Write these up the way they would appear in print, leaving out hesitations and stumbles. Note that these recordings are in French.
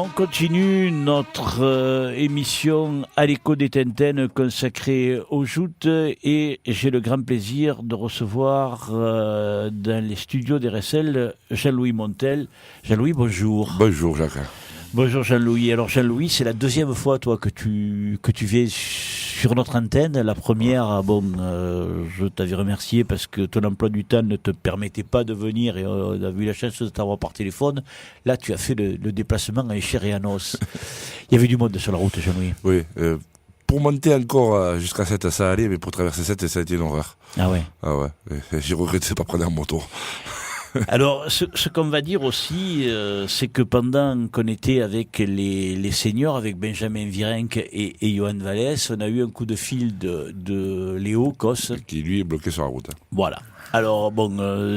On continue notre émission à l'écho des Tintaines consacrée aux joutes et j'ai le grand plaisir de recevoir dans les studios d'RSL Jean-Louis Montel. Jean-Louis, bonjour. Bonjour Jacques. Bonjour Jean-Louis. Alors Jean-Louis, c'est la deuxième fois toi que tu viens sur notre antenne. La première, je t'avais remercié parce que ton emploi du temps ne te permettait pas de venir et on a eu la chance de t'avoir par téléphone. Là, tu as fait le déplacement en chair et en os. Il y avait du monde sur la route, Jean-Louis. Oui, pour monter encore jusqu'à 7, ça allait, mais pour traverser 7, ça a été une horreur. Ah ouais. Ah ouais, j'ai regretté de ne pas prendre un moto. Alors, ce qu'on va dire aussi, c'est que pendant qu'on était avec les seniors, avec Benjamin Virenque et Johan Vallès, on a eu un coup de fil de Léo Cos. Qui lui est bloqué sur la route. Voilà. Alors,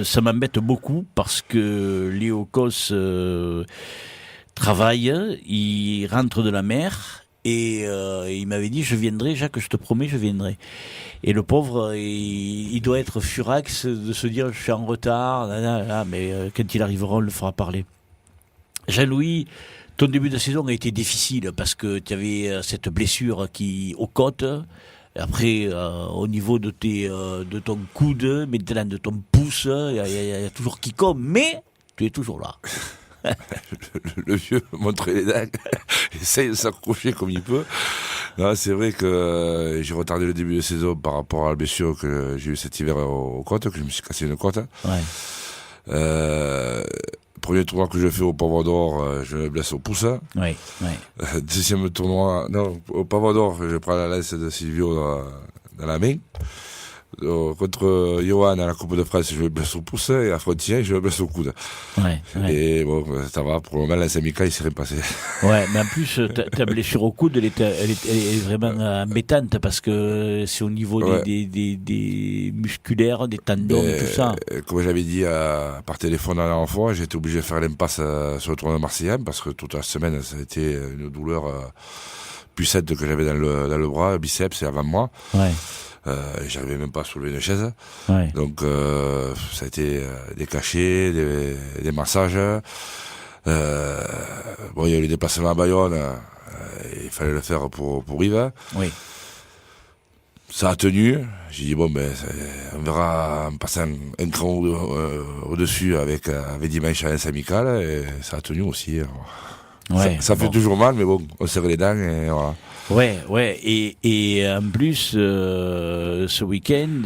ça m'embête beaucoup parce que Léo Cos travaille, il rentre de la mer. Et il m'avait dit, je viendrai, Jacques, je te promets, je viendrai. Et le pauvre, il doit être furax de se dire, je suis en retard, mais quand il arrivera, on le fera parler. Jean-Louis, ton début de saison a été difficile parce que tu avais cette blessure aux côtes. Après, au niveau de ton coude, maintenant de ton pouce, il y a toujours qui comme, mais tu es toujours là. Le vieux montrer les dents, essaye de s'accrocher comme il peut. Non, c'est vrai que j'ai retardé le début de saison par rapport à la blessure que j'ai eu cet hiver aux côtes, que je me suis cassé une côte. Ouais. Premier tournoi que je fais au Pavot d'Or, je me blesse au pouce. Ouais. Deuxième tournoi, au Pavot d'Or, je prends la laisse de Silvio dans la main. Contre Johan à la Coupe de France, je me blesse au pouce, et à Frontignan, je me blesse au coude. Ouais. Et bon, ça va, pour le moment, la Samica, il s'est rien passé. Ouais, mais en plus, ta blessure au coude, elle est vraiment embêtante parce que c'est au niveau des musculaires, des tendons, tout ça. Comme j'avais dit par téléphone la dernière fois, j'ai été obligé de faire l'impasse sur le tournoi de Marseillais parce que toute la semaine, ça a été une douleur puissante que j'avais dans le bras, le biceps et avant-moi. Ouais. J'arrivais même pas à soulever une chaise. Ouais. Donc ça a été des cachets, des massages. Il y a eu les déplacements à Bayonne. Il fallait le faire pour Yves. Oui. Ça a tenu. J'ai dit on verra en passant un cran au-dessus avec dimanche à amical et ça a tenu aussi. Ouais, ça fait toujours mal, mais bon, on serre les dents et voilà. Ouais, et en plus, ce week-end,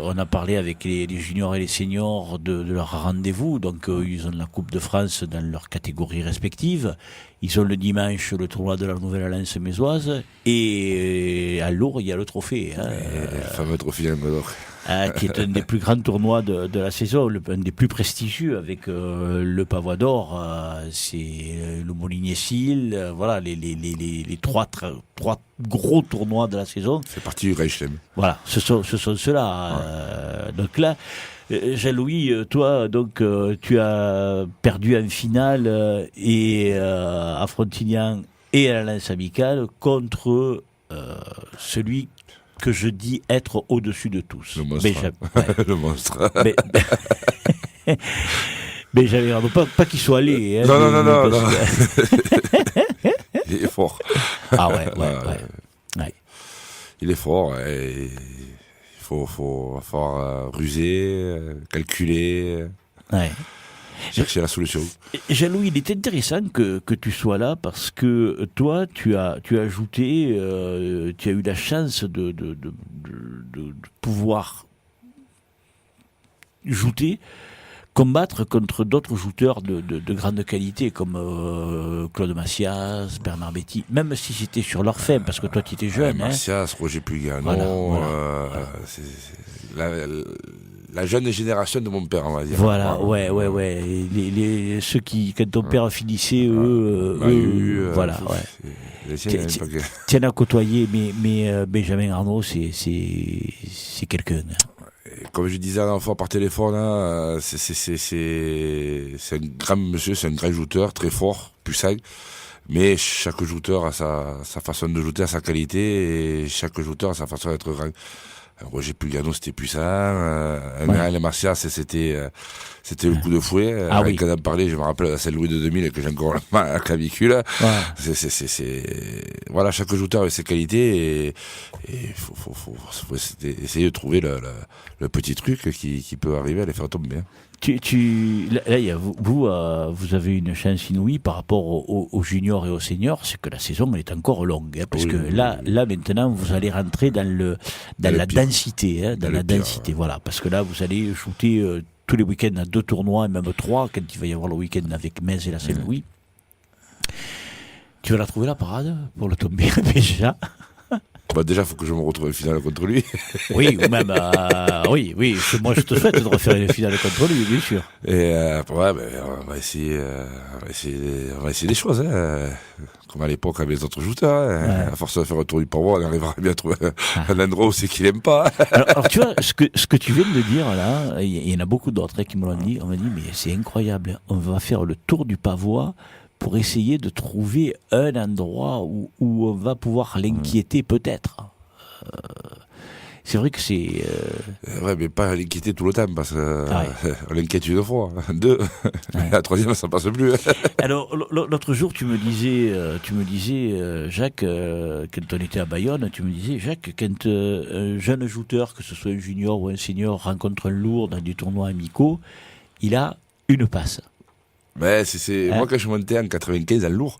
on a parlé avec les juniors et les seniors de leur rendez-vous, donc ils ont la Coupe de France dans leurs catégories respectives, ils ont le dimanche le tournoi de la Nouvelle-Alliance mésoise, et à Lourdes, il y a le trophée. Le fameux trophée Languedoc. Qui est un des plus grands tournois de la saison, un des plus prestigieux avec le Pavot d'Or, c'est le Molinier-Sille, voilà les trois gros tournois de la saison. C'est parti du Reichlem. Voilà, ce sont ceux-là. Donc là, Jean-Louis, toi, donc tu as perdu en finale et à Frontignan et à la Lance Amicale contre celui que je dis être au-dessus de tous. Le monstre. Le monstre. Mais j'avais pas qu'il soit allé. Hein, non. Il est fort. Ah ouais. Il est fort. Et il faut ruser, calculer. Ouais. Chercher la solution. Jean-Louis, il est intéressant que tu sois là parce que toi, tu as ajouté, tu as eu la chance de pouvoir combattre contre d'autres jouteurs de grande qualité comme Claude Massias, Bernard Betty, même si c'était sur leur fin, parce que toi tu étais jeune. Massias, Roger Pugano, voilà. C'est la jeune génération de mon père, on va dire. Voilà, ouais. Ceux qui, quand ton père finissait, voilà, ouais. Tiens à côtoyer, mais Benjamin Arnault, c'est quelqu'un. Comme je disais à l'enfant par téléphone, c'est un grand monsieur, c'est un grand joueur, très fort, puissant. Mais chaque joueur a sa façon de jouer, a sa qualité, et chaque joueur a sa façon d'être grand. Roger Pugano, c'était puissant. Gaël Martial, c'était le coup de fouet. Quand on en parlait, je me rappelle à Saint-Louis de 2000 que j'ai encore la clavicule. Voilà, chaque joueur a ses qualités et faut essayer de trouver le petit truc qui peut arriver à les faire tomber. Là, vous avez une chance inouïe par rapport aux juniors et aux seniors, c'est que la saison elle est encore longue, hein, parce que là maintenant vous allez rentrer dans la densité, hein, dans la densité, voilà, parce que là vous allez shooter tous les week-ends à 2 tournois et même 3 quand il va y avoir le week-end avec Metz et la Saint-Louis. Tu vas la trouver la parade pour le tomber déjà? Déjà, il faut que je me retrouve en finale contre lui. Oui, ou même, oui, moi je te souhaite de refaire une finale contre lui, bien sûr. Et on va essayer des choses, hein. Comme à l'époque avec les autres joueurs. Hein. À force de faire un tour du paroi, on arrivera bien à trouver un endroit où c'est qu'il aime pas. Alors tu vois, ce que tu viens de dire là, il y en a beaucoup d'autres qui me l'ont dit. On m'a dit, mais c'est incroyable, on va faire le tour du pavois pour essayer de trouver un endroit où on va pouvoir l'inquiéter peut-être. C'est vrai que c'est... Ouais, mais pas l'inquiéter tout le temps, parce qu'on l'inquiète une fois, 2, la 3e, ça passe plus. Alors, l'autre jour, tu me disais, Jacques, quand on était à Bayonne, tu me disais, Jacques, quand un jeune joueur, que ce soit un junior ou un senior, rencontre un lourd dans des tournois amicaux, il a une passe. Mais moi, quand je montais en 95 en lourd,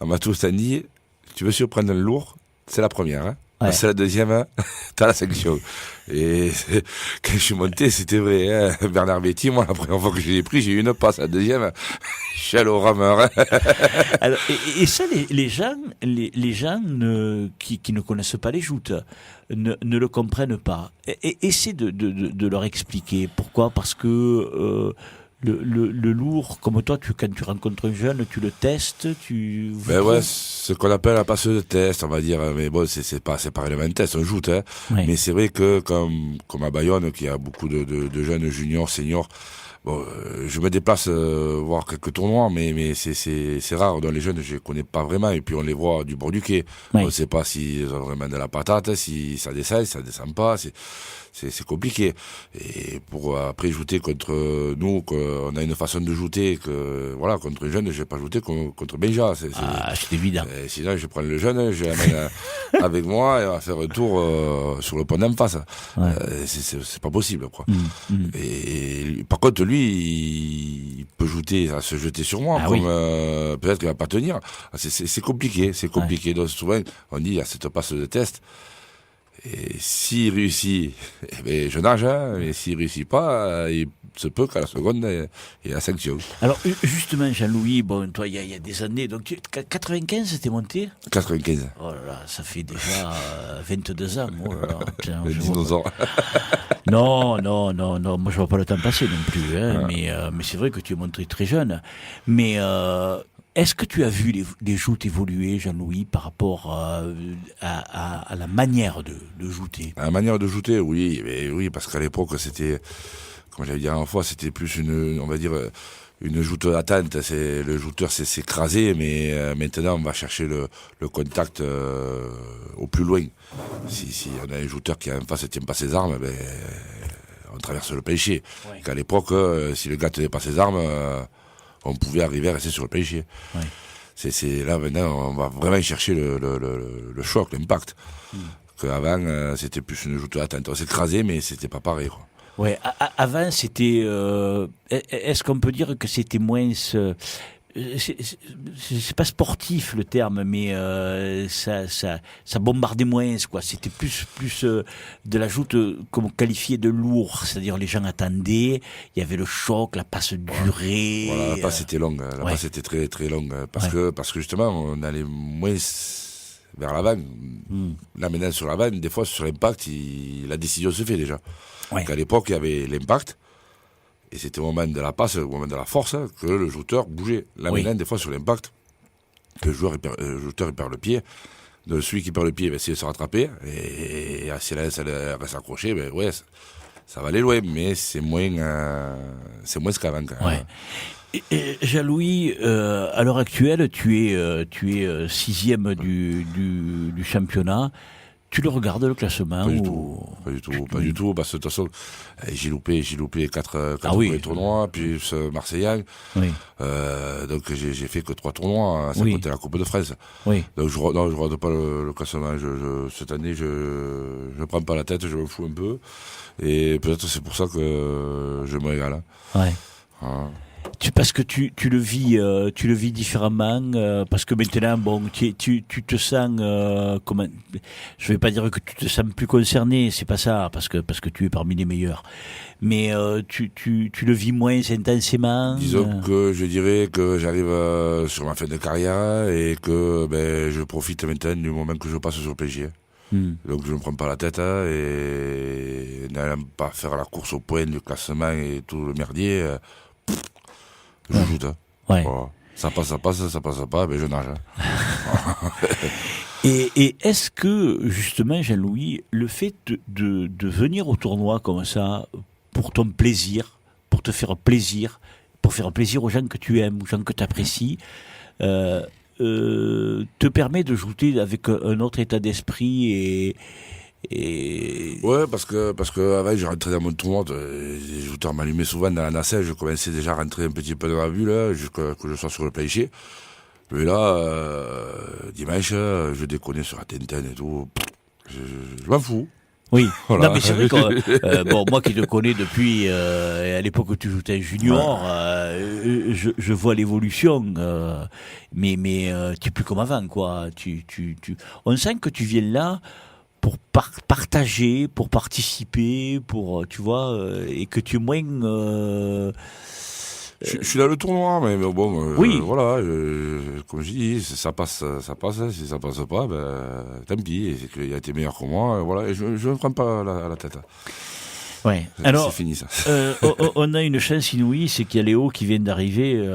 à Matou-Standi, tu veux surprendre un lourd, c'est la première. Hein. C'est la deuxième, t'as la sanction. Et quand je suis monté, c'était vrai. Hein. Bernard Betty, moi, la première fois que je l'ai pris, j'ai eu une passe. La deuxième, je suis allé au rameur. Hein. Alors, et ça, les gens qui ne connaissent pas les joutes ne le comprennent pas. Essaie de leur expliquer. Pourquoi ? Parce que... Le lourd, comme toi, quand tu rencontres un jeune, tu le testes, ce qu'on appelle la passe de test, on va dire. Mais bon, c'est pas réellement un test, on joue, hein. Oui. Mais c'est vrai que, comme à Bayonne, qui a beaucoup de jeunes juniors, seniors, bon, je me déplace voir quelques tournois, mais c'est rare. Dans les jeunes, je les connais pas vraiment. Et puis on les voit du bord du quai. Oui. On ne sait pas s'ils ont vraiment de la patate, si ça descend pas. C'est compliqué. Et pour après jouer contre nous, qu'on a une façon de jouer que voilà, contre un jeune, je vais pas jouer contre Benja. C'est évident. Sinon, je prends le jeune, je l'amène avec moi et on va faire un tour sur le pont d'en face. Ouais. C'est pas possible, quoi. Et par contre, lui, il peut se jeter sur moi, peut-être qu'il va pas tenir. C'est compliqué, Ouais. Donc souvent, on dit, il y a cette passe de test. Et s'il réussit, je nage, hein, mais s'il réussit pas, il se peut qu'à la seconde, il y a la sanction. Alors, justement, Jean-Louis, bon, toi, il y a des années, donc 95, t'es monté ? 95. Oh là là, ça fait déjà 22 ans. Oh là là, tiens, 19 ans. Non, moi je vois pas le temps passer non plus, hein, mais c'est vrai que tu es monté très jeune. Mais est-ce que tu as vu les joutes évoluer, Jean-Louis, par rapport à la manière de jouter ? À la manière de jouter, oui, parce qu'à l'époque, c'était, comme j'avais dit la dernière fois, c'était plus on va dire, une joute d'attente. Le jouteur s'est écrasé, mais maintenant, on va chercher le contact au plus loin. Si on a un jouteur qui en face ne tient pas ses armes, on traverse le péché. Ouais. Qu'à l'époque, si le gars ne tenait pas ses armes, on pouvait arriver à rester sur le péché. Ouais. C'est là maintenant, on va vraiment chercher le choc, l'impact. Qu'avant, c'était plus une joute d'attente. On s'écrasait, mais c'était pas pareil, quoi. Ouais, avant c'était. Est-ce qu'on peut dire que c'était moins. C'est pas sportif le terme, mais ça bombardait moins, quoi. C'était plus de la joute comme qualifiée de lourd, c'est-à-dire les gens attendaient, il y avait le choc, la passe durait. Voilà, la passe était longue, passe était très très longue, parce que justement on allait moins vers l'avant. Là maintenant sur l'avant, des fois sur l'impact, la décision se fait déjà. Ouais. À l'époque il y avait l'impact. Et c'était au moment de la passe, au moment de la force, que le joueur bougeait. Là, maintenant, des fois, sur l'impact, que le jouteur il perd le pied. Donc, celui qui perd le pied va essayer de se rattraper. Et si elle reste accrochée, ça va aller loin. Mais c'est moins qu'avant, quand même. Ouais. Et Jean-Louis, à l'heure actuelle, tu es 6e du championnat. Tu le regardes, le classement? Pas du tout, pas du tout, parce que de toute façon, j'ai loupé 4 oui. tournois, puis ce Marseillais. Oui. Donc j'ai fait que 3 tournois, ça comptait la Coupe de France. Oui. Donc je regarde pas le classement. Cette année, je prends pas la tête, je me fous un peu. Et peut-être c'est pour ça que je me régale. Ouais. Voilà. Parce que tu le vis différemment, parce que maintenant, bon, tu te sens, comment, je vais pas dire que tu te sens plus concerné, c'est pas ça, parce que tu es parmi les meilleurs, mais tu le vis moins intensément. Disons que je dirais que j'arrive sur ma fin de carrière et que je profite maintenant du moment que je passe sur le PSG. Donc je ne me prends pas la tête et n'allant pas faire la course au point du classement et tout le merdier. Je joue. Ouais. Voilà. Ça passe pas, je nage. Et est-ce que, justement, Jean-Louis, le fait de venir au tournoi comme ça, pour ton plaisir, pour te faire plaisir, pour faire plaisir aux gens que tu aimes, aux gens que tu apprécies, te permet de jouer avec un autre état d'esprit Ouais, parce que avant, j'ai rentré dans mon tournoi, les jouteurs m'allumaient souvent dans la nacelle, je commençais déjà à rentrer un petit peu dans la bulle, jusqu'à que je sois sur le plancher. Mais là, dimanche, je déconnais sur la Tintin et tout, je m'en fous. Oui, Voilà. non mais c'est vrai que bon, moi qui te connais depuis à l'époque où tu jouais junior, je vois l'évolution, mais tu es plus comme avant quoi. On sent que tu viens là pour partager, pour participer, pour tu vois, et que tu es moins. Je suis dans le tournoi, mais bon, oui. voilà, comme je dis, ça passe, si ça passe pas, tant pis, c'est qu'il a été meilleur que moi, voilà, et je ne prends pas la tête. Ouais. Alors, c'est fini ça. On a une chance inouïe, c'est qu'il y a Léo qui vient d'arriver.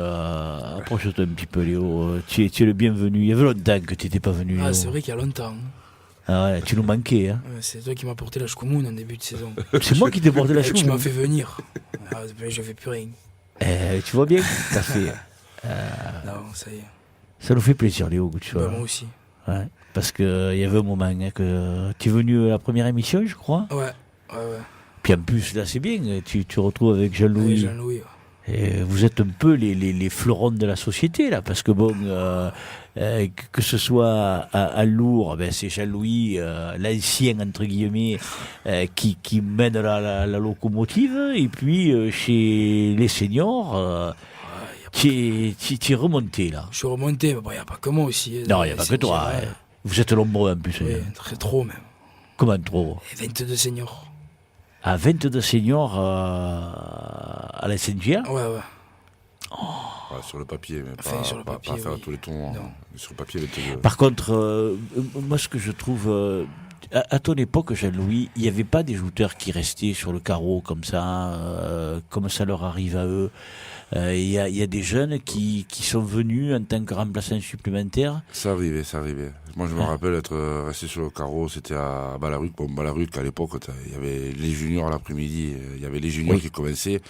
Approche-toi un petit peu, Léo. Tu es le bienvenu. Il y avait longtemps que tu n'étais pas venu. Ah, c'est vrai qu'il y a longtemps. Ah ouais, tu nous manquais. Hein. C'est toi qui m'as porté la choucoumoune en début de saison. C'est moi qui t'ai porté la choucoumoune. Tu m'as fait venir. Ah, je fais plus rien. Tu vois bien, t'as fait. Non, ça y est. Ça nous fait plaisir, Léo, que tu sois. Moi aussi. Ouais, parce qu'il y avait un moment que tu es venu à la première émission, je crois. Ouais. Puis en plus, là, c'est bien, tu retrouves avec Jean-Louis. Oui, Jean-Louis, ouais. Et vous êtes un peu les fleurons de la société, là, parce que bon, que ce soit à Lourdes, c'est Jean-Louis, l'ancien, entre guillemets, qui mène la locomotive, et puis chez les seniors, tu es remonté, là. Je suis remonté, mais il n'y a pas que moi aussi. Non, il n'y a pas que toi. Vous êtes nombreux, en plus. Oui, très trop, même. Comment trop? Et 22 seniors. À 22 seniors à la SNGA? Ouais. Ouais, sur le papier, mais enfin, sur le papier, pas faire tous les tours. Sur le papier, Par contre, moi, ce que je trouve, à ton époque, Jean-Louis, il n'y avait pas des jouteurs qui restaient sur le carreau comme ça leur arrive à eux. Il y a des jeunes qui sont venus en tant que remplaçants supplémentaires. Ça arrivait. Moi, je me rappelle être resté sur le carreau, c'était à Balaruc. Bon, Balaruc, à l'époque, il y avait les juniors l'après-midi, il y avait les juniors qui commençaient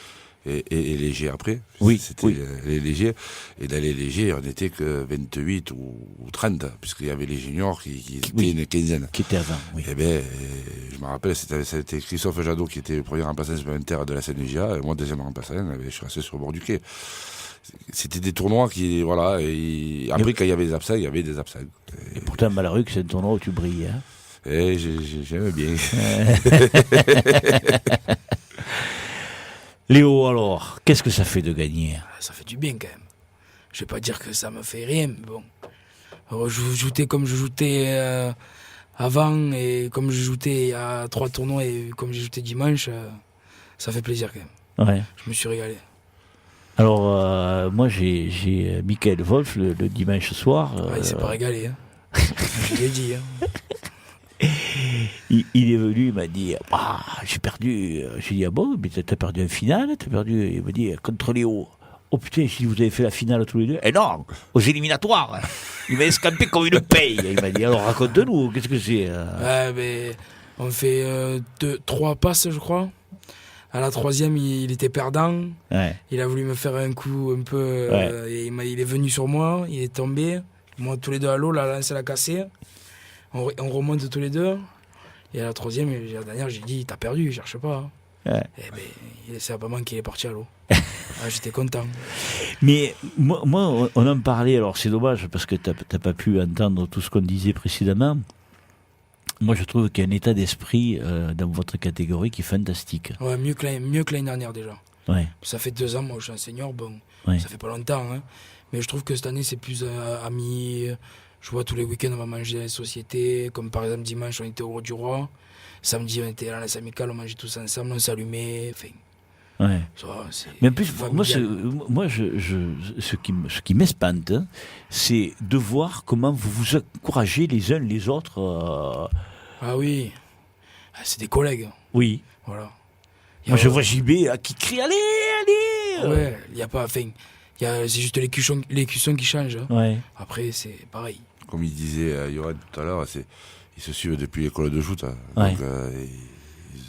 et les légers après. C'était les légers. Et dans les légers, on n'était que 28 ou 30, puisqu'il y avait les juniors qui étaient une quinzaine. Qui étaient avant, oui. Et je me rappelle, c'était Christophe Jadot qui était le premier remplaçant supplémentaire de la CNJA, et moi, deuxième remplaçant, je suis resté sur le bord du quai. C'était des tournois qui, voilà, et après, quand il y avait des absents, il y avait des absents. Et pourtant, Balaruc, c'est un tournoi où tu brilles, hein. Et j'aime bien. Léo, alors, qu'est-ce que ça fait de gagner? Ça fait du bien, quand même. Je vais pas dire que ça me fait rien, mais bon. Alors, je joutais comme je joutais avant, et comme je joutais il y a 3 tournois, et comme j'ai joué dimanche, ça fait plaisir, quand même. Ouais. Je me suis régalé. Alors, moi, j'ai Michael Wolf le dimanche soir. Il s'est pas régalé, hein. Je l'ai dit, hein. Il est venu, il m'a dit j'ai perdu. J'ai dit bon, mais t'as perdu un final, t'as perdu. Il m'a dit contre Léo. Oh putain, j'ai dit vous avez fait la finale tous les deux. Eh non, aux éliminatoires. Il m'a escampé comme une paye. Il m'a dit alors raconte-nous, qu'est-ce que c'est? Mais on fait 3 passes, je crois. À la 3e, il était perdant. Ouais. Il a voulu me faire un coup un peu. Et il est venu sur moi, il est tombé. Moi, tous les deux à l'eau, la lance l'a cassé. On remonte tous les deux. Et à la troisième, la dernière, j'ai dit, t'as perdu, cherche pas. Hein. Ouais. Et ben, c'est pas mal qu'il est parti à l'eau. J'étais content. Mais moi, on en parlait, alors c'est dommage parce que t'as pas pu entendre tout ce qu'on disait précédemment. Moi, je trouve qu'il y a un état d'esprit dans votre catégorie qui est fantastique. Ouais, mieux que l'année dernière déjà. Ouais. Ça fait 2 ans, moi je suis un senior, bon, Ouais. ça fait pas longtemps, hein. Mais je trouve que cette année c'est plus ami. Je vois tous les week-ends on va manger dans les sociétés, comme par exemple dimanche on était au Roi du Roi, samedi on était à la amicale, on mangeait tous ensemble, on s'allumait, enfin, Ouais. ça, c'est Mais en plus, familial. ce qui m'espante, hein, c'est de voir comment vous vous encouragez les uns les autres. Ah oui, ah, c'est des collègues, Oui. voilà. Moi, je vois JB qui crie allez, allez. Ouais, il y a pas, enfin, c'est juste les cuissons qui changent. Hein. Ouais. Après c'est pareil. Comme il disait Yoran tout à l'heure, ils se suivent depuis l'école de joute. Hein. Ouais. Donc,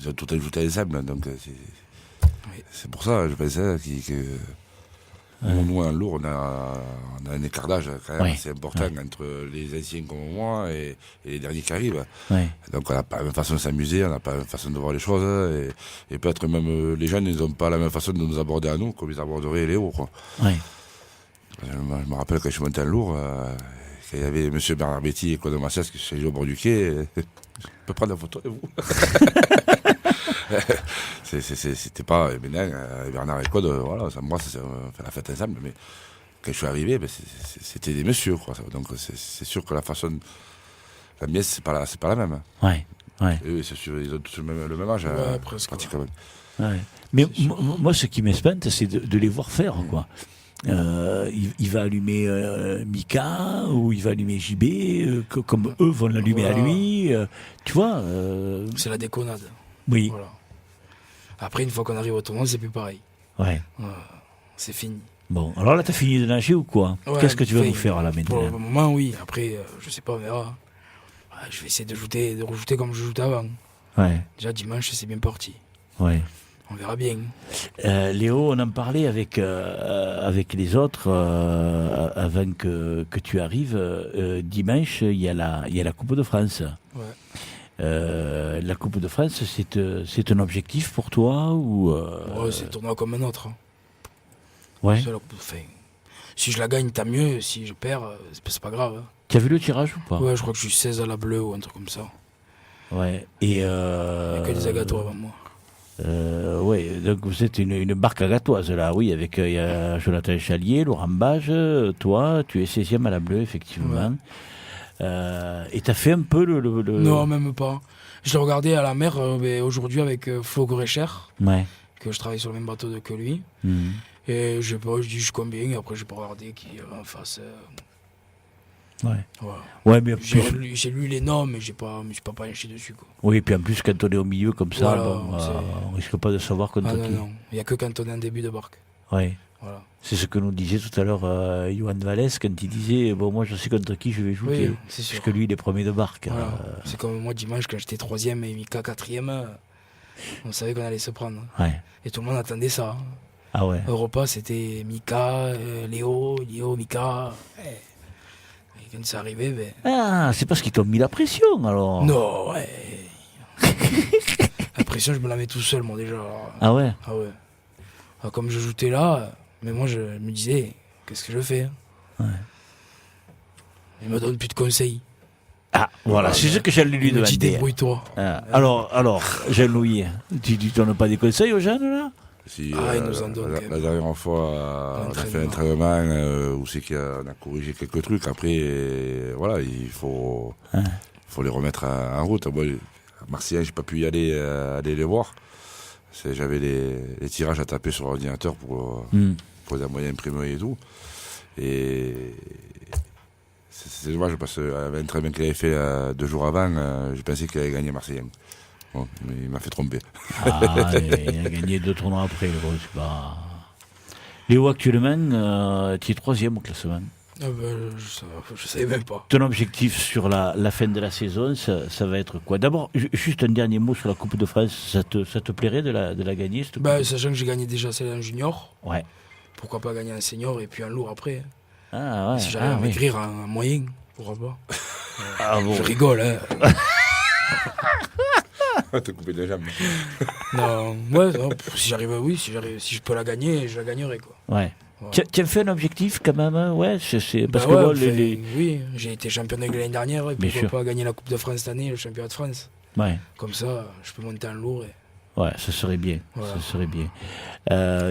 ils ont tout ajouté ensemble. Donc, Oui. c'est pour ça, je pensais que nous, en lourd, on a un écart d'âge quand même Ouais. assez important entre les anciens comme moi et les derniers qui arrivent. Ouais. Donc, on n'a pas la même façon de s'amuser, on n'a pas la même façon de voir les choses. Et peut-être même les jeunes, ils n'ont pas la même façon de nous aborder à nous comme ils aborderaient Léo. Quoi. Ouais. Je me rappelle quand je suis monté en lourd, quand il y avait M. Bernard Betty et Claude Massias qui se sont au bord du quai. Je peux prendre la photo de vous. C'était pas. Maintenant, Bernard et Claude, voilà, moi, on fait la fête ensemble. Mais quand je suis arrivé, c'était des messieurs. Quoi. Donc c'est sûr que la façon. La mienne, c'est pas la même. Ouais. Ouais. Et eux, c'est sûr, ils ont tous le même âge, Ouais, presque, pratiquement. Ouais. Mais C'est sûr. moi, ce qui m'espante, c'est de les voir faire, quoi. Il va allumer Mika ou il va allumer JB, comme eux vont l'allumer à Voilà. lui. Tu vois C'est la déconnade. Oui. Voilà. Après, une fois qu'on arrive au tournoi, c'est plus pareil. Ouais. C'est fini. Bon, alors là, t'as fini de nager ou quoi? Ouais, Qu'est-ce que tu vas enfin, nous faire là Pour le maintenant? moment, oui. Après, je sais pas, on verra. Je vais essayer de rejouter comme je jouais avant. Ouais. Déjà, dimanche, c'est bien parti. Ouais. On verra bien. Léo, on en parlait avec les autres avant que tu arrives. Dimanche, il y a la Coupe de France. Ouais. La Coupe de France, c'est un objectif pour toi ou Ouais, c'est un tournoi comme un autre. Hein. Ouais. C'est enfin, si je la gagne, tant mieux. Si je perds, c'est pas grave. Hein. Tu as vu le tirage ou pas? Ouais, je crois que je suis 16 à la bleue ou un truc comme ça. Ouais. Et Il y a que des agatois avant moi. ouais, donc vous êtes une barque agatoise là, oui, avec il y a Jonathan Chalier, Laurent Bage, toi, tu es 16e à la bleue, effectivement. Et t'as fait un peu le... Non, même pas. Je l'ai regardé à la mer aujourd'hui avec Flo Gorecher, Ouais. que je travaille sur le même bateau que lui. Mhm. Et je sais pas, je dis je suis combien, et après j'ai pas regardé qui en face. Ouais. Voilà. Ouais, mais en J'ai lu les noms, mais je me suis pas penché dessus. Quoi. oui, et puis en plus, quand on est au milieu comme ça, Voilà, bon, on risque pas de savoir contre Ah non, qui. non, il n'y a que quand on est en début de barque. Ouais. Voilà. C'est ce que nous disait tout à l'heure Johan Vallès quand il disait bon, moi je sais contre qui je vais jouer. Oui, c'est sûr. Puisque lui, il est premier de barque. Voilà. C'est comme moi dimanche quand j'étais 3e et Mika 4e, on savait qu'on allait se prendre. Ouais. Et tout le monde attendait ça. Ah ouais. Au repas, c'était Mika, Léo, Mika. Et quand c'est arrivé, ben. Ah, c'est parce qu'ils t'ont mis la pression alors. Non, ouais. La pression, je me la mets tout seul, moi déjà. Ah ouais. Ah ouais. Ah, comme je jouais là, mais moi je me disais, qu'est-ce que je fais hein. Ouais. Il me donne plus de conseils. Ah, voilà, c'est ce que j'allais lui Il me dit demander. débrouille-toi. Ah, alors, Jean-Louis, tu donnes pas des conseils aux jeunes là? Si, Ils nous en donnent quand même. la dernière fois, on a fait un entraînement où c'est qu'on a corrigé quelques trucs. Après, voilà, il faut les remettre en route. Moi, à Marseille, j'ai pas pu y aller les voir. J'avais les tirages à taper sur l'ordinateur pour les moyens imprimés et tout. Et c'est dommage parce qu'avec l'entraînement qu'il avait fait 2 jours avant, je pensais qu'il allait gagner Marseillais. Bon, mais il m'a fait tromper. Ah, il a gagné 2 tournois après. Bon, c'est pas... Léo, actuellement, tu es 3e au classement. Ah ben, je savais même pas. Ton objectif sur la fin de la saison, ça va être quoi? D'abord, juste un dernier mot sur la Coupe de France. Ça te plairait de la gagner cette Ben, coupe? sachant que j'ai gagné déjà celle en junior, Ouais. pourquoi pas gagner en senior et puis en lourd après. Ah ouais. Si j'arrive à oui. m'écrire en moyen, pourquoi pas. Ah bon. Je rigole, hein. Te couper les jambes. Non, ouais, non, si je peux la gagner, je la gagnerai, quoi. Ouais. Voilà. Tu as fait un objectif quand même, hein? Ouais, c'est parce Bah que ouais, bon, enfin, oui, j'ai été champion de l'année dernière, et Bien pourquoi sûr. pas gagner la Coupe de France cette année, le championnat de France. ouais, Comme ça, je peux monter en lourd. ouais, ça serait bien. Voilà. Ça serait bien.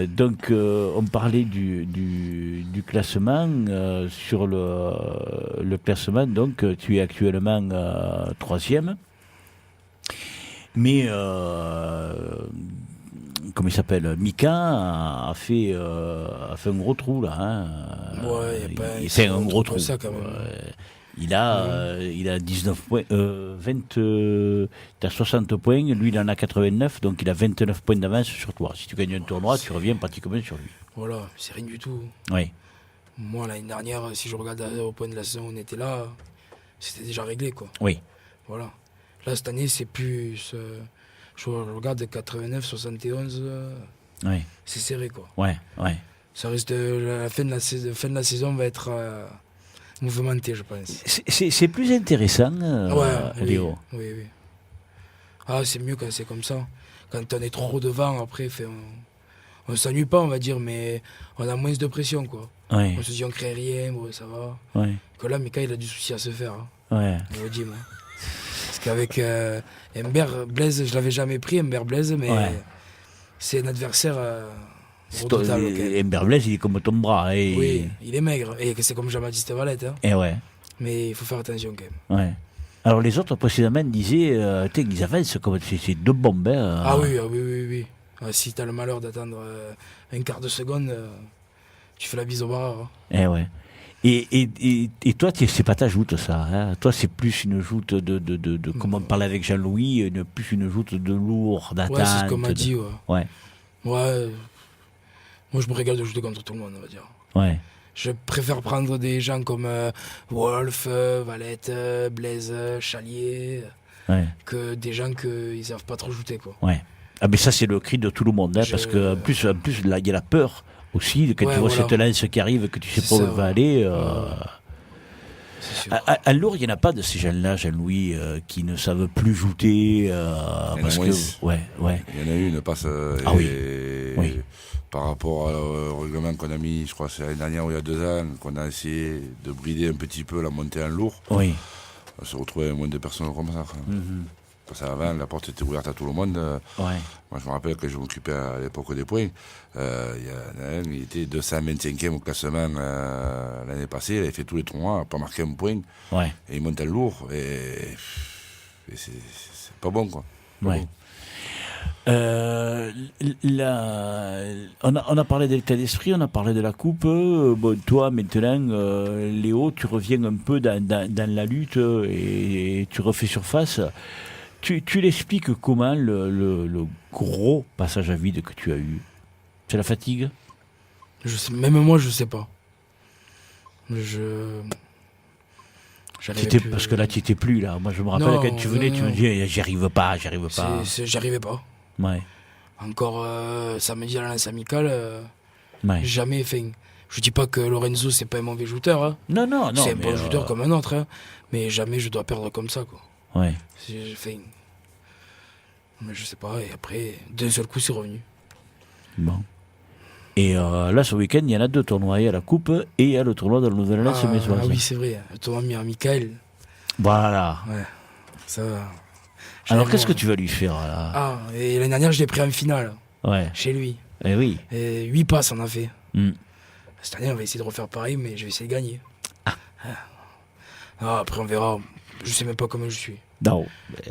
Donc, on parlait du classement. Sur le classement, donc, tu es actuellement troisième. Mais, comment il s'appelle? Mika a fait un gros trou, là. Hein. Ouais, y a pas- Il c'est fait un pas gros trop trou. ça, quand même. Il a 19 points, 20, t'as 60 points, lui il en a 89, donc il a 29 points d'avance sur toi. Si tu gagnes un tournoi, tu reviens pratiquement sur lui. Voilà, c'est rien du tout. Oui, Moi, l'année dernière, si je regarde au point de la saison où on était là, c'était déjà réglé, quoi. oui, Voilà. Là, cette année, c'est plus. Je regarde 89, 71, oui, c'est serré, quoi. ouais, ouais. Ça risque de. La fin de la saison va être mouvementée, je pense. C'est plus intéressant, oui, Léo. oui, oui. Ah, c'est mieux quand c'est comme ça. Quand on est trop devant, après, on s'ennuie pas, on va dire, mais on a moins de pression, quoi. Oui, On se dit, on crée rien, bon, ça va. oui, Que là, Mika, il a du souci à se faire. Hein. ouais. Je le dis, moi. Parce qu'avec Humbert Blaise, je l'avais jamais pris, Humbert Blaise, mais Ouais. c'est un adversaire C'est redoutable. quand même. Ember Blaise, il est comme ton bras. Et, Oui, il est maigre. Et que c'est comme Jean-Baptiste Valette. Hein. et ouais, Mais il faut faire attention quand même. ouais. Alors les autres précédemment disaient, ils avancent comme c'est deux bombes. Hein, Ah oui, ah oui, oui, oui. Ah, si tu as le malheur d'attendre un quart de seconde, tu fais la bise au barreur. Hein. Eh ouais. Et toi, c'est pas ta joute, ça. Hein. Toi, c'est plus une joute de comme on parlait avec Jean-Louis, plus une joute de lourd, d'attente. Ouais, c'est ce qu'on m'a dit. Ouais. Ouais, Ouais. Moi, je me régale de jouer contre tout le monde, on va dire. ouais, Je préfère prendre des gens comme Wolf, Valette, Blaise, Chalier, ouais, que des gens qui savent pas trop jouer, quoi. ouais. Ah, mais ça, c'est le cri de tout le monde, hein, parce que en plus, là, il y a la peur aussi, quand Ouais, tu vois voilà. cette lance qui arrive, que tu sais C'est pas où ça, elle va ouais. aller. C'est sûr. À Lourdes, il n'y en a pas de ces gens-là, Jean-Louis, qui ne savent plus jouer. Il y en a Parce moins. que, ouais, ouais. Il y en a eu une passe. Ah oui. Oui. Par rapport au règlement qu'on a mis, je crois que c'est l'année dernière ou il y a 2 ans, qu'on a essayé de brider un petit peu la montée en lourd. Oui. On se retrouvait moins de personnes comme ça. Mhm. Parce qu'avant, la porte était ouverte à tout le monde. Ouais. Moi, je me rappelle que je m'occupais à l'époque des points. Il y en a un, il était 225e au classement l'année passée. Il avait fait tous les tournois, pas marqué un point. Ouais. Et il monte en lourd. Et c'est pas bon, quoi. Pas Ouais. bon. On a parlé de l'état d'esprit, on a parlé de la coupe. Bon, toi, maintenant, Léo, tu reviens un peu dans la lutte et tu refais surface. Tu l'expliques comment le gros passage à vide que tu as eu? C'est la fatigue? Même moi, je sais pas. J'arrivais plus. Parce que là, tu n'étais plus là. Moi, je me rappelle Non, quand tu venais, non, tu me non. disais, j'y arrive pas. J'arrivais pas. Ouais, Encore samedi à la lance amicale, ouais. jamais. Enfin, je dis pas que Lorenzo, c'est pas un mauvais shooter. Hein. Non, non, non. C'est un mais, bon shooter comme un autre. Hein. Mais jamais je dois perdre comme ça, quoi. Ouais. Enfin, mais je sais pas. Et après, d'un seul coup, c'est revenu. Bon. Et là, ce week-end, il y en a 2 tournois. Il y a la Coupe et il y a le tournoi de la Nouvelle-Lance Mésoise. Ah oui, c'est vrai. Le tournoi mis à Michael. Voilà. Ouais. Ça va. Alors, qu'est-ce que tu vas lui faire là? Ah, et l'année dernière, je l'ai pris en finale, Ouais. chez lui. Eh oui. Et 8 passes, on a fait. Mm. Cette année, on va essayer de refaire pareil, mais je vais essayer de gagner. Ah, après, on verra. Je sais même pas comment je suis. Non.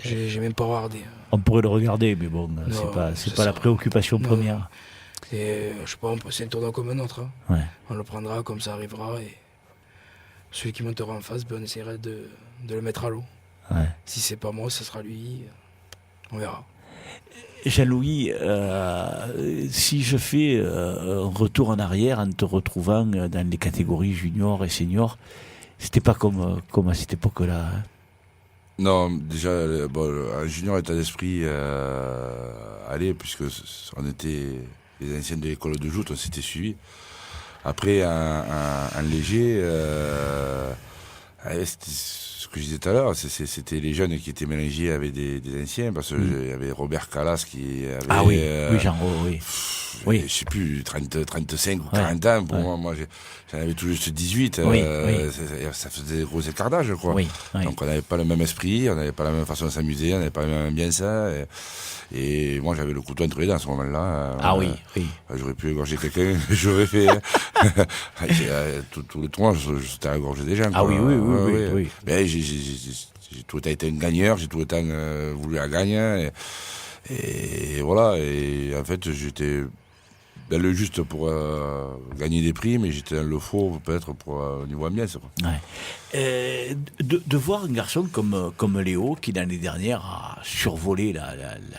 J'ai même pas regardé. On pourrait le regarder, mais bon, c'est c'est pas la ça. préoccupation Non. première. Et je sais pas, c'est un tournoi comme un autre. Hein. Ouais. On le prendra comme ça arrivera. Et celui qui montera en face, ben, on essaiera de le mettre à l'eau. Ouais. Si c'est pas moi, ce sera lui. On verra. Jean-Louis, si je fais un retour en arrière en te retrouvant dans les catégories junior et senior, c'était pas comme à cette époque-là. Hein. Non, déjà, un junior état d'esprit, allez, puisque on était les anciens de l'école de joute, on s'était suivis. Après, un léger, C'était ce que je disais tout à l'heure, c'était les jeunes qui étaient mélangés avec des anciens, parce qu'il y avait Robert Calas qui avait... Ah oui, oui, Jean Rau, oui. Oui. Je sais plus, 35 ou 40 ans, pour moi j'en avais tout juste 18, Oui, ça faisait des gros écarts d'âge, quoi. Oui. Donc on n'avait pas le même esprit, on n'avait pas la même façon de s'amuser, on n'avait pas le même ambiance, et moi j'avais le couteau entre les dents à ce moment-là. Oui. J'aurais pu égorger quelqu'un, j'aurais fait... tout le tournoi, je sautais à la gorge des gens. Ah quoi. oui. Mais j'ai tout le temps été un gagneur, j'ai tout le temps voulu la gagner, et voilà, et en fait j'étais dans le juste pour gagner des prix, mais j'étais dans le faux peut-être pour au niveau ambiance. Ouais. De voir un garçon comme Léo, qui l'année dernière a survolé la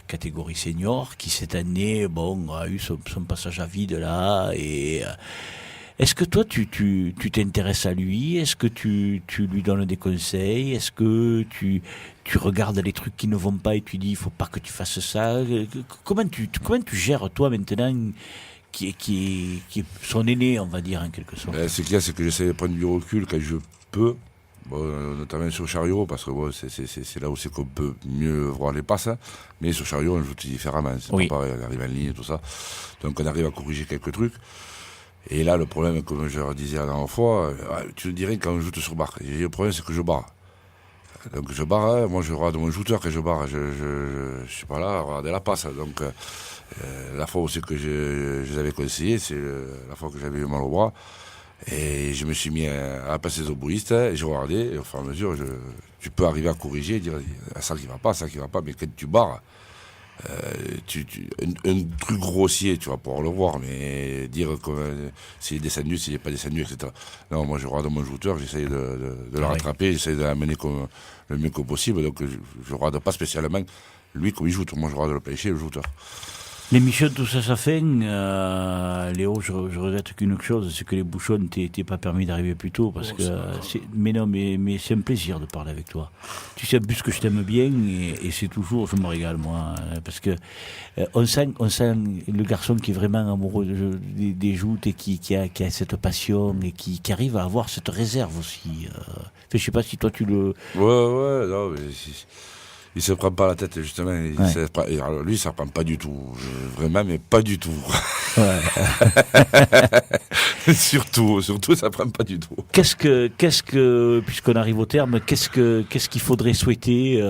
catégorie senior, qui cette année a eu son passage à vide là, et est-ce que toi tu t'intéresses à lui? Est-ce que tu lui donnes des conseils? Est-ce que tu regardes les trucs qui ne vont pas et tu dis il faut pas que tu fasses ça? Comment tu gères toi maintenant qui est son aîné, on va dire, en quelque sorte? Ce qu'il y a, c'est que j'essaie de prendre du recul quand je peux, notamment sur chariot, parce que c'est là où c'est qu'on peut mieux voir les passes, hein. Mais sur chariot, on joue différemment, c'est pas pareil, on arrive en ligne et tout ça, donc on arrive à corriger quelques trucs. Et là, le problème, comme je leur disais la dernière fois, tu le dirais quand on joue sur barre. Et le problème, c'est que je barre. Donc je barre, moi je regarde mon shooter quand je barre, je suis pas là à regarder la passe. Donc la fois aussi que je les avais conseillés, c'est la fois que j'avais eu mal au bras. Et je me suis mis à passer aux boulistes, et je regardais, et au fur et à mesure, tu peux arriver à corriger, et dire ça qui va pas, mais quand tu barres, un truc grossier, tu vas pouvoir le voir, mais dire s'il est descendu, s'il n'est pas descendu, etc. Non, moi je regarde mon shooter, j'essaye de le rattraper, j'essaye de l'amener le mieux que possible, donc je regarde pas spécialement lui comme il joue, moi je regarde le plancher, le shooter. L'émission Tout ça, ça fait, Léo, je regrette qu'une chose, c'est que les bouchons t'aient pas permis d'arriver plus tôt, parce que mais c'est un plaisir de parler avec toi. Tu sais, plus que je t'aime bien, et c'est toujours, je me régale moi, parce que on sent le garçon qui est vraiment amoureux des joutes et qui a cette passion et qui arrive à avoir cette réserve aussi. Je sais pas si toi tu le... Ouais, non, mais il se prend pas la tête, justement. Alors lui, ça prend pas du tout. Vraiment, mais pas du tout. Ouais. surtout, ça prend pas du tout. Qu'est-ce que, puisqu'on arrive au terme, qu'est-ce qu'il faudrait souhaiter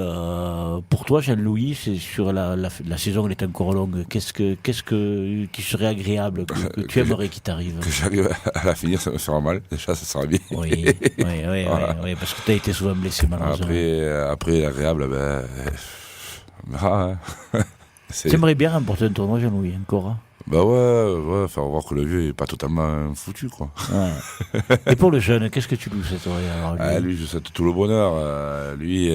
pour toi, Jean-Louis, c'est sur la saison, elle est encore longue. Qu'est-ce qui serait agréable, que tu aimerais qu'il t'arrive? Que j'arrive à la finir, ça me fera mal. Déjà, ça sera bien. Oui, voilà. Oui, parce que tu as été souvent blessé, malheureusement. Après, agréable, J'aimerais bien remporter un tournoi, Jean-Louis, encore. Hein. Bah ouais, faire voir que le vieux est pas totalement foutu, quoi. Ouais. Et pour le jeune, qu'est-ce que tu lui souhaiterais alors, lui, je souhaite tout le bonheur. Lui,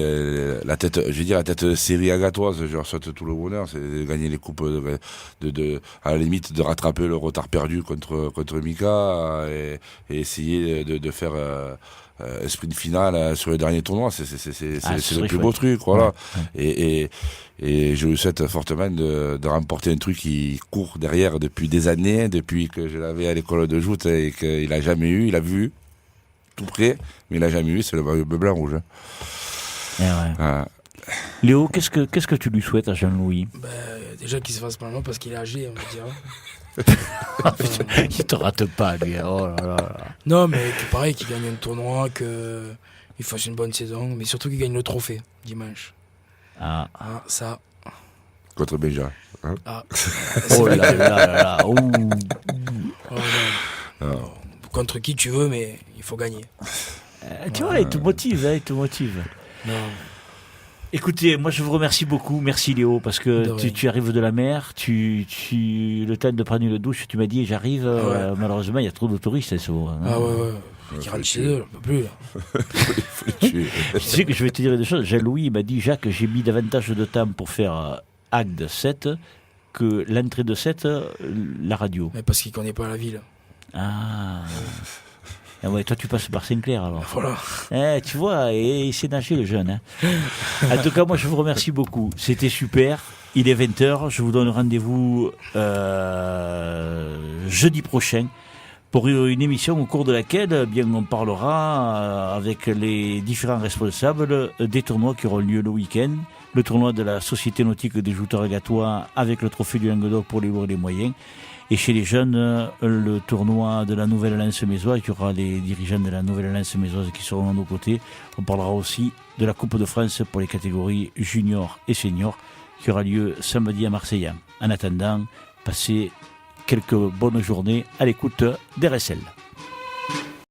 la tête de série agatoise, je leur souhaite tout le bonheur, c'est de gagner les coupes, à la limite de rattraper le retard perdu contre Mika, et essayer de faire un sprint final sur le dernier tournoi, c'est le plus beau truc, voilà. Ouais. Et je lui souhaite fortement de remporter un truc qui court derrière depuis des années, depuis que je l'avais à l'école de joute et qu'il a jamais eu, il a vu tout près, mais il a jamais eu, c'est le maillot bleu, blanc, rouge. Léo, qu'est-ce que tu lui souhaites à Jean-Louis? Déjà qu'il se fasse pas mal parce qu'il est âgé, on va dire. Il te rate pas, lui. Oh là là. Non, mais pareil, qu'il gagne un tournoi, qu'il fasse une bonne saison, mais surtout qu'il gagne le trophée dimanche. Ça. Contre Béja. Hein oh là là. Contre qui tu veux, mais il faut gagner. Tu vois, il te motive, Non. Écoutez, moi je vous remercie beaucoup, merci Léo, parce que tu arrives de la mer, le temps de prendre une douche, tu m'as dit j'arrive, malheureusement il y a trop de touristes à Sceaux. Ouais. Qui rentrent chez eux, on peut plus. Tu sais que je vais te dire des choses, Jean-Louis m'a dit, Jacques, j'ai mis davantage de temps pour faire Agde 7 que l'entrée de 7, la radio. Mais parce qu'il connaît pas la ville. Ah ouais, toi tu passes par Saint-Clair alors. Voilà. Tu vois, et il sait nager le jeune. Hein. En tout cas, moi je vous remercie beaucoup. C'était super. Il est 20h. Je vous donne rendez-vous jeudi prochain pour une émission au cours de laquelle bien on parlera avec les différents responsables des tournois qui auront lieu le week-end. Le tournoi de la Société nautique des jouteurs gatois avec le trophée du Languedoc pour les lourds et les moyens. Et chez les jeunes, le tournoi de la Nouvelle Lens Mésoise, il y aura les dirigeants de la Nouvelle Lens Mésoise qui seront à nos côtés. On parlera aussi de la Coupe de France pour les catégories juniors et seniors qui aura lieu samedi à Marseille. En attendant, passez quelques bonnes journées à l'écoute d'RSL.